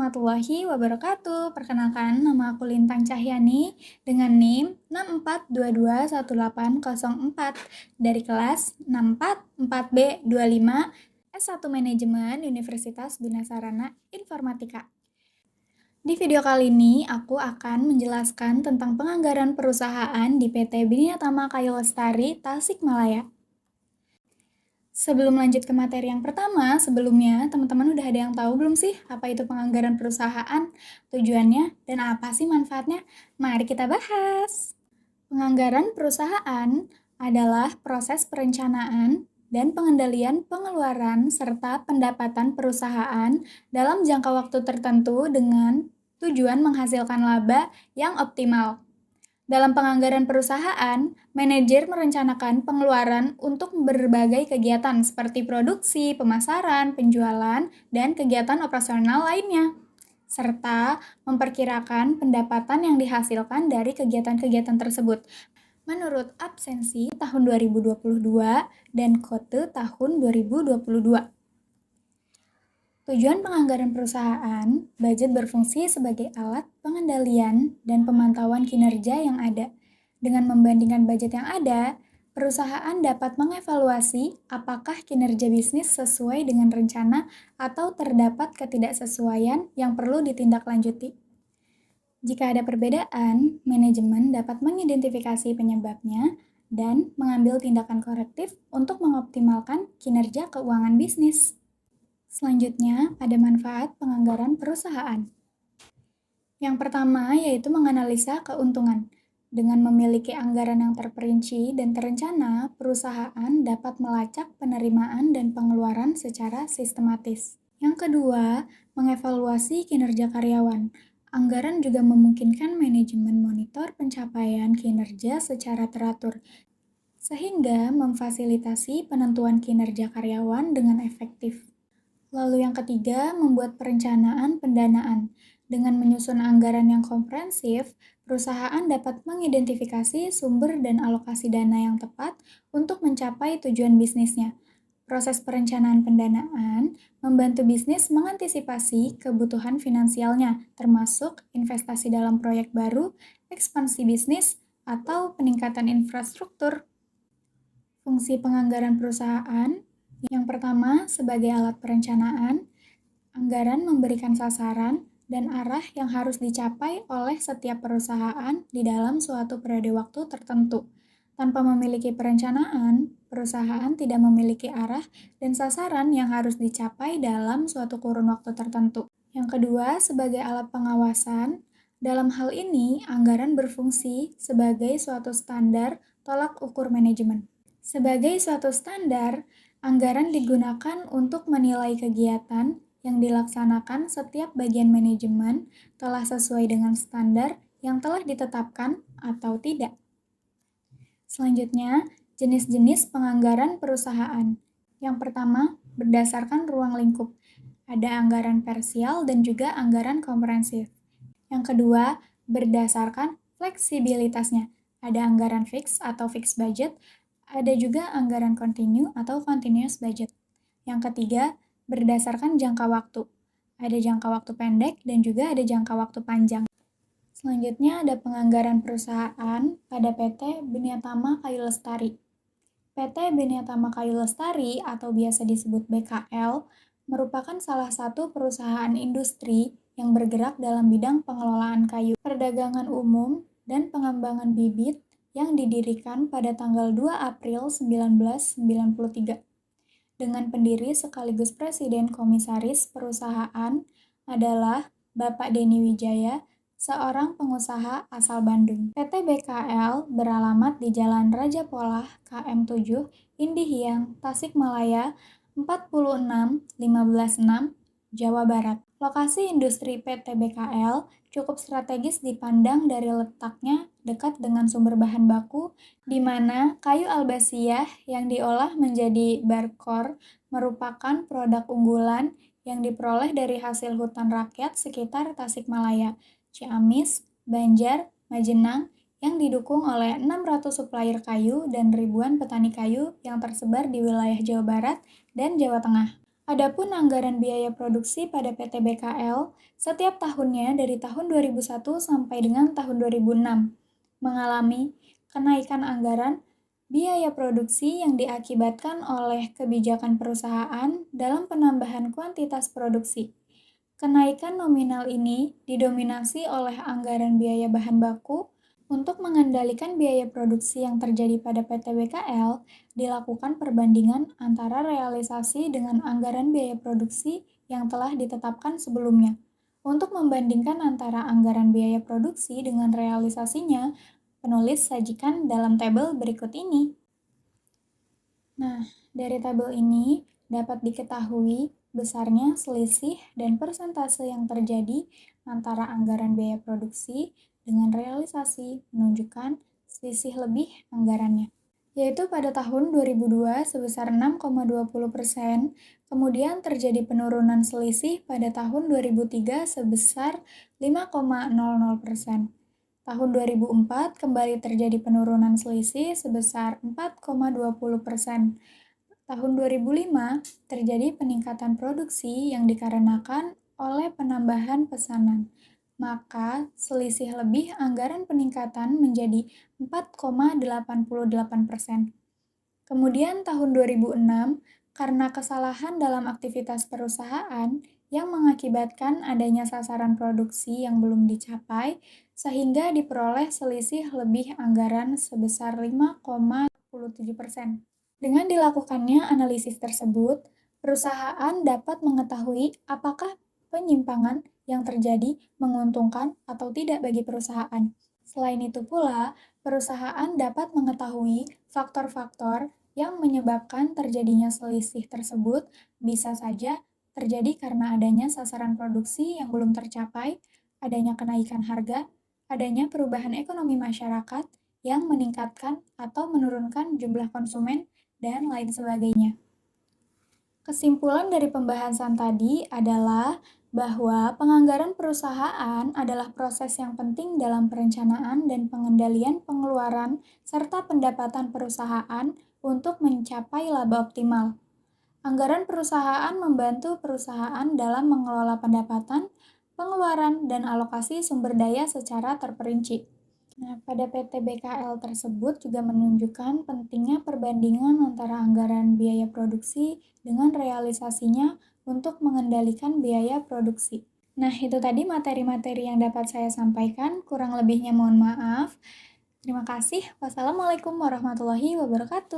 warahmatullahi wabarakatuh. Perkenalkan, nama aku Lintang Cahyani dengan NIM 642218004 dari kelas 644B25 S1 Manajemen Universitas Bina Sarana Informatika. Di video kali ini, aku akan menjelaskan tentang penganggaran perusahaan di PT Bina Tama Kayu Lestari, Tasikmalaya. Sebelum lanjut ke materi yang pertama, sebelumnya teman-teman udah ada yang tahu belum sih apa itu penganggaran perusahaan, tujuannya, dan apa sih manfaatnya? Mari kita bahas. Penganggaran perusahaan adalah proses perencanaan dan pengendalian pengeluaran serta pendapatan perusahaan dalam jangka waktu tertentu dengan tujuan menghasilkan laba yang optimal. Dalam penganggaran perusahaan, manajer merencanakan pengeluaran untuk berbagai kegiatan seperti produksi, pemasaran, penjualan, dan kegiatan operasional lainnya, serta memperkirakan pendapatan yang dihasilkan dari kegiatan-kegiatan tersebut menurut absensi tahun 2022 dan Kote tahun 2022. Tujuan penganggaran perusahaan, budget berfungsi sebagai alat pengendalian dan pemantauan kinerja yang ada. Dengan membandingkan budget yang ada, perusahaan dapat mengevaluasi apakah kinerja bisnis sesuai dengan rencana atau terdapat ketidaksesuaian yang perlu ditindaklanjuti. Jika ada perbedaan, manajemen dapat mengidentifikasi penyebabnya dan mengambil tindakan korektif untuk mengoptimalkan kinerja keuangan bisnis. Selanjutnya, ada manfaat penganggaran perusahaan. Yang pertama yaitu menganalisa keuntungan. Dengan memiliki anggaran yang terperinci dan terencana, perusahaan dapat melacak penerimaan dan pengeluaran secara sistematis. Yang kedua, mengevaluasi kinerja karyawan. Anggaran juga memungkinkan manajemen monitor pencapaian kinerja secara teratur, sehingga memfasilitasi penentuan kinerja karyawan dengan efektif. Lalu yang ketiga, membuat perencanaan pendanaan. Dengan menyusun anggaran yang komprehensif, perusahaan dapat mengidentifikasi sumber dan alokasi dana yang tepat untuk mencapai tujuan bisnisnya. Proses perencanaan pendanaan membantu bisnis mengantisipasi kebutuhan finansialnya, termasuk investasi dalam proyek baru, ekspansi bisnis, atau peningkatan infrastruktur. Fungsi penganggaran perusahaan yang pertama, sebagai alat perencanaan, anggaran memberikan sasaran dan arah yang harus dicapai oleh setiap perusahaan di dalam suatu periode waktu tertentu. Tanpa memiliki perencanaan, perusahaan tidak memiliki arah dan sasaran yang harus dicapai dalam suatu kurun waktu tertentu. Yang kedua, sebagai alat pengawasan, dalam hal ini anggaran berfungsi sebagai suatu standar tolak ukur manajemen. Sebagai suatu standar, anggaran digunakan untuk menilai kegiatan yang dilaksanakan setiap bagian manajemen telah sesuai dengan standar yang telah ditetapkan atau tidak. Selanjutnya, jenis-jenis penganggaran perusahaan. Yang pertama, berdasarkan ruang lingkup. Ada anggaran parsial dan juga anggaran komprehensif. Yang kedua, berdasarkan fleksibilitasnya. Ada anggaran fix atau fixed budget, ada juga anggaran kontinu atau continuous budget. Yang ketiga, berdasarkan jangka waktu. Ada jangka waktu pendek dan juga ada jangka waktu panjang. Selanjutnya ada penganggaran perusahaan pada PT Bina Tama Kayu Lestari. PT Bina Tama Kayu Lestari atau biasa disebut BKL merupakan salah satu perusahaan industri yang bergerak dalam bidang pengelolaan kayu, perdagangan umum, dan pengembangan bibit yang didirikan pada tanggal 2 April 1993. Dengan pendiri sekaligus Presiden Komisaris perusahaan adalah Bapak Denny Wijaya, seorang pengusaha asal Bandung. PT BKL beralamat di Jalan Raja Polah KM 7, Indihiyang, Tasikmalaya, 46156, Jawa Barat. Lokasi industri PT BKL cukup strategis dipandang dari letaknya dekat dengan sumber bahan baku, di mana kayu albasiah yang diolah menjadi barkor merupakan produk unggulan yang diperoleh dari hasil hutan rakyat sekitar Tasikmalaya, Ciamis, Banjar, Majenang, yang didukung oleh 600 supplier kayu dan ribuan petani kayu yang tersebar di wilayah Jawa Barat dan Jawa Tengah. Adapun anggaran biaya produksi pada PT BKL setiap tahunnya dari tahun 2001 sampai dengan tahun 2006 mengalami kenaikan anggaran biaya produksi yang diakibatkan oleh kebijakan perusahaan dalam penambahan kuantitas produksi. Kenaikan nominal ini didominasi oleh anggaran biaya bahan baku. Untuk mengendalikan biaya produksi yang terjadi pada PT BKL, dilakukan perbandingan antara realisasi dengan anggaran biaya produksi yang telah ditetapkan sebelumnya. Untuk membandingkan antara anggaran biaya produksi dengan realisasinya, penulis sajikan dalam tabel berikut ini. Nah, dari tabel ini dapat diketahui besarnya selisih dan persentase yang terjadi antara anggaran biaya produksi dengan realisasi menunjukkan selisih lebih anggarannya, yaitu pada tahun 2002 sebesar 6,20%, kemudian terjadi penurunan selisih pada tahun 2003 sebesar 5,00%. Tahun 2004 kembali terjadi penurunan selisih sebesar 4,20%. Tahun 2005 terjadi peningkatan produksi yang dikarenakan oleh penambahan pesanan. Maka selisih lebih anggaran peningkatan menjadi 4,88%. Kemudian tahun 2006, karena kesalahan dalam aktivitas perusahaan yang mengakibatkan adanya sasaran produksi yang belum dicapai, sehingga diperoleh selisih lebih anggaran sebesar 5,27%. Dengan dilakukannya analisis tersebut, perusahaan dapat mengetahui apakah penyimpangan yang terjadi menguntungkan atau tidak bagi perusahaan. Selain itu pula, perusahaan dapat mengetahui faktor-faktor yang menyebabkan terjadinya selisih tersebut bisa saja terjadi karena adanya sasaran produksi yang belum tercapai, adanya kenaikan harga, adanya perubahan ekonomi masyarakat yang meningkatkan atau menurunkan jumlah konsumen, dan lain sebagainya. Kesimpulan dari pembahasan tadi adalah bahwa penganggaran perusahaan adalah proses yang penting dalam perencanaan dan pengendalian pengeluaran serta pendapatan perusahaan untuk mencapai laba optimal. Anggaran perusahaan membantu perusahaan dalam mengelola pendapatan, pengeluaran, dan alokasi sumber daya secara terperinci. Nah, pada PT BKL tersebut juga menunjukkan pentingnya perbandingan antara anggaran biaya produksi dengan realisasinya untuk mengendalikan biaya produksi. Nah, itu tadi materi-materi yang dapat saya sampaikan. Kurang lebihnya mohon maaf. Terima kasih. Wassalamualaikum warahmatullahi wabarakatuh.